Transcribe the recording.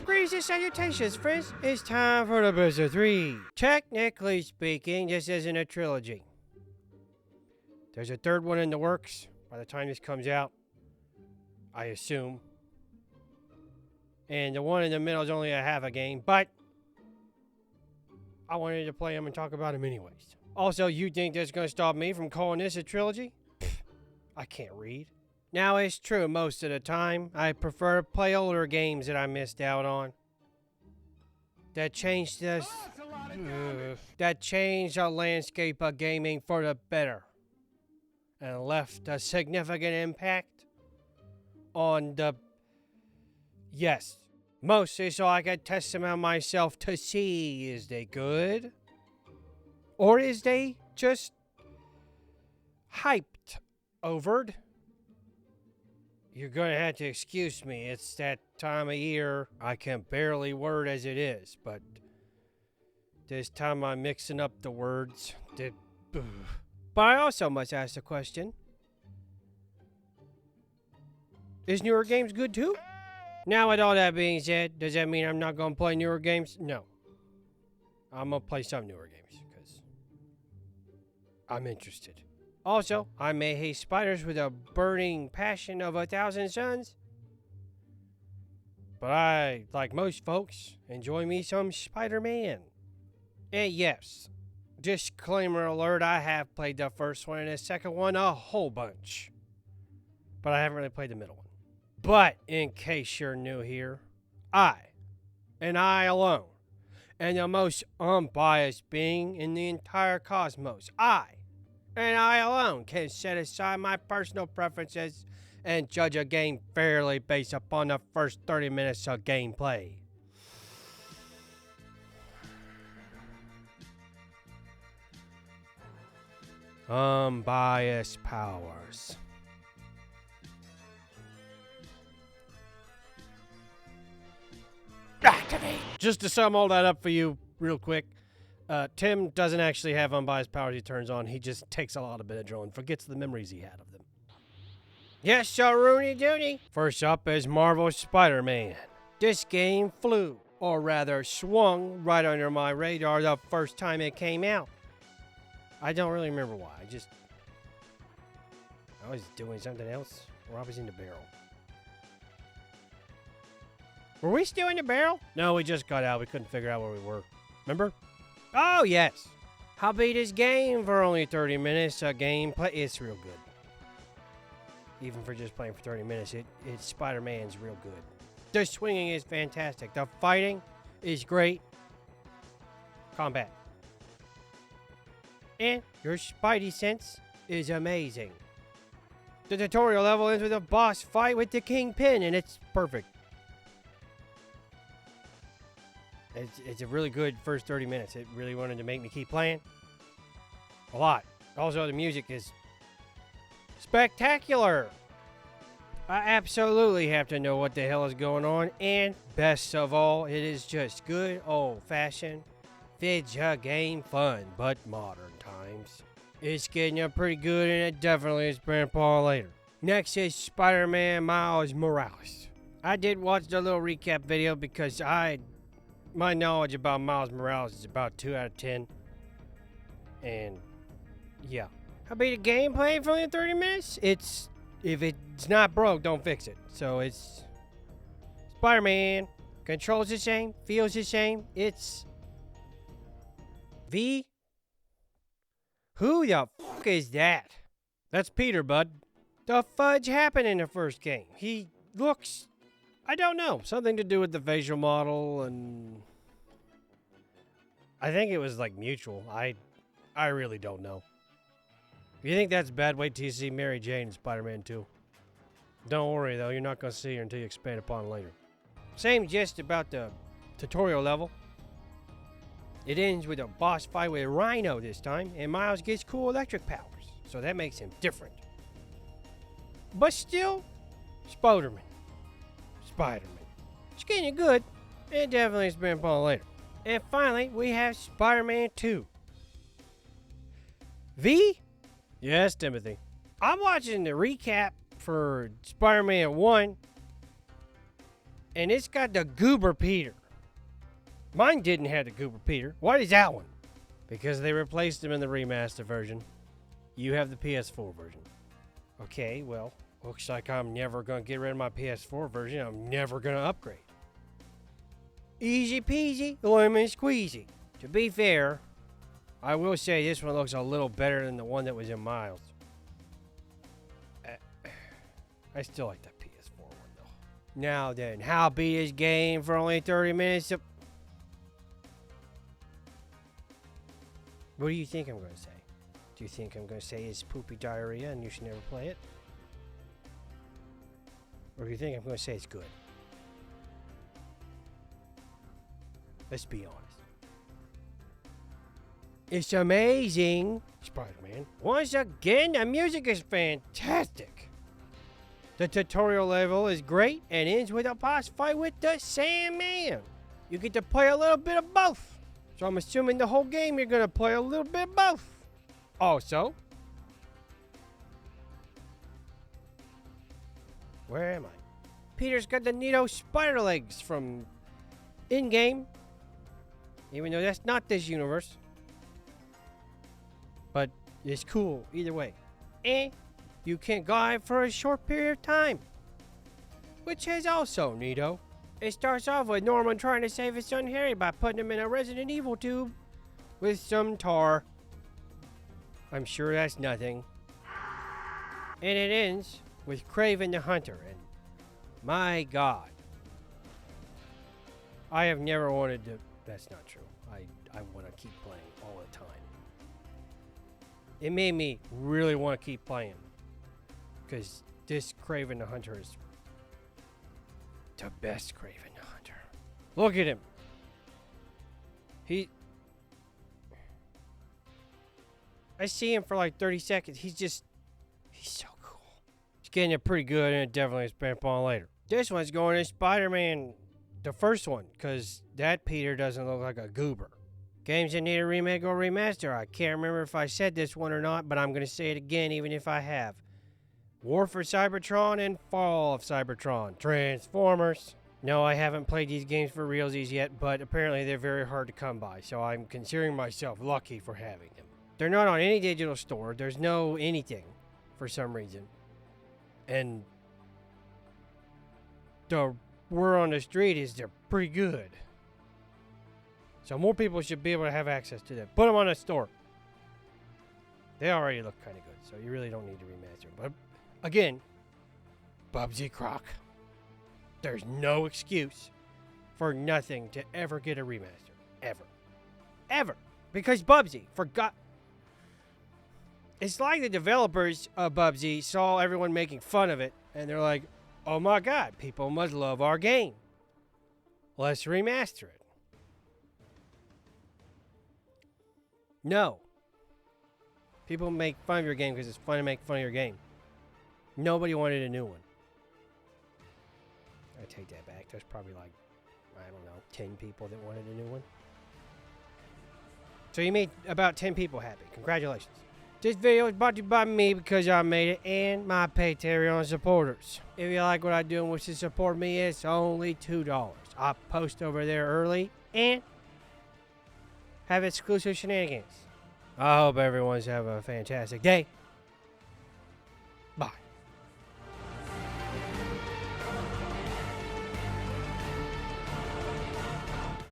Greetings and salutations, friends. It's time for the best of 3. Technically speaking, this isn't a trilogy. There's a third one in the works by the time this comes out, I assume. And the one in the middle is only a half a game, but I wanted to play them and talk about them anyways. Also, you think that's going to stop me from calling this a trilogy? I can't read. Now, it's true, most of the time, I prefer to play older games that I missed out on. That changed the landscape of gaming for the better. And left a significant impact on the... Yes, mostly so I could test them out myself to see, is they good? Or is they just hyped overed? You're gonna have to excuse me, it's that time of year. I can barely word as it is, but this time I'm mixing up the words. But I also must ask the question, is newer games good too? Now with all that being said, does that mean I'm not gonna play newer games? No. I'm gonna play some newer games, because I'm interested. Also, I may hate spiders with a burning passion of 1,000 suns. But I, like most folks, enjoy me some Spider-Man. And yes, disclaimer alert, I have played the first one and the second one a whole bunch. But I haven't really played the middle one. But, in case you're new here, I, and I alone, am the most unbiased being in the entire cosmos. And I alone can set aside my personal preferences and judge a game fairly based upon the first 30 minutes of gameplay. Unbiased powers. Activate! Just to sum all that up for you real quick. Tim doesn't actually have unbiased powers he turns on. He just takes a lot of Benadryl and forgets the memories he had of them. Yes, sir, Rooney Dooney. First up is Marvel's Spider-Man. This game flew, or rather swung, right under my radar the first time it came out. I don't really remember why. I was doing something else, or I was in the barrel. Were we still in the barrel? No, we just got out. We couldn't figure out where we were. Remember? Oh, yes. I'll beat this game for only 30 minutes. Gameplay, it's real good. Even for just playing for 30 minutes, it's Spider-Man's real good. The swinging is fantastic. The fighting is great. Combat. And your Spidey sense is amazing. The tutorial level ends with a boss fight with the Kingpin, and it's perfect. It's a really good first 30 minutes. It really wanted to make me keep playing. A lot. Also, the music is spectacular. I absolutely have to know what the hell is going on. And best of all, it is just good old-fashioned video game fun, but modern times. It's getting up pretty good, and it definitely is Grandpa later. Next is Spider-Man Miles Morales. I did watch the little recap video because my knowledge about Miles Morales is about 2 out of 10. And, yeah. I beat the gameplay for only 30 minutes. If it's not broke, don't fix it. So it's Spider-Man. Controls the same. Feels the same. It's V? Who the fuck is that? That's Peter, bud. The fudge happened in the first game. He looks... I don't know. Something to do with the facial model, and I think it was like mutual. I really don't know. If you think that's bad, wait till you see Mary Jane in Spider-Man-2. Don't worry though, you're not gonna see her until you expand upon later. Same gist about the tutorial level. It ends with a boss fight with Rhino this time, and Miles gets cool electric powers, so that makes him different. But still, Spider-Man. It's getting good. It definitely has been upon later. And finally, we have Spider-Man-2. V? Yes, Timothy. I'm watching the recap for Spider-Man 1. And it's got the Goober Peter. Mine didn't have the Goober Peter. Why is that one? Because they replaced him in the remaster version. You have the PS4 version. Okay, well, looks like I'm never going to get rid of my PS4 version. I'm never going to upgrade. Easy peasy, lemon squeezy. To be fair, I will say this one looks a little better than the one that was in Miles. I still like that PS4 one, though. Now then, how beat this game for only 30 minutes? What do you think I'm going to say? Do you think I'm going to say it's poopy diarrhea and you should never play it? Or do you think I'm going to say it's good? Let's be honest. It's amazing, Spider-Man. Once again, the music is fantastic. The tutorial level is great and ends with a boss fight with the Sandman. You get to play a little bit of both. So I'm assuming the whole game you're going to play a little bit of both. Also, where am I? Peter's got the neato spider legs from in-game. Even though that's not this universe. But it's cool either way. And you can glide for a short period of time. Which is also neato. It starts off with Norman trying to save his son Harry by putting him in a Resident Evil tube with some tar. I'm sure that's nothing. And it ends with Kraven the Hunter. And my God. I have never wanted to... That's not true. I want to keep playing all the time. It made me really want to keep playing. Because this Kraven the Hunter is the best Kraven the Hunter. Look at him. I see him for like 30 seconds. He's so cool. He's getting it pretty good and it definitely is spent upon later. This one's going to Spider-Man, the first one, because that Peter doesn't look like a goober. Games that need a remake or remaster. I can't remember if I said this one or not, but I'm going to say it again even if I have. War for Cybertron and Fall of Cybertron. Transformers. No, I haven't played these games for realsies yet, but apparently they're very hard to come by, so I'm considering myself lucky for having them. They're not on any digital store. There's no anything for some reason. And the word on the street is they're pretty good. So more people should be able to have access to them. Put them on a store. They already look kind of good, so you really don't need to remaster them. But again, Bubsy Croc. There's no excuse for nothing to ever get a remaster. Ever. Ever. Because Bubsy forgot. It's like the developers of Bubsy saw everyone making fun of it, and they're like, oh my God, people must love our game. Let's remaster it. No. People make fun of your game because it's fun to make fun of your game. Nobody wanted a new one. I take that back. There's probably like, I don't know, 10 people that wanted a new one. So you made about 10 people happy. Congratulations. This video is brought to you by me because I made it and my Patreon supporters. If you like what I do and wish to support me, it's only $2. I post over there early and have exclusive shenanigans. I hope everyone's having a fantastic day.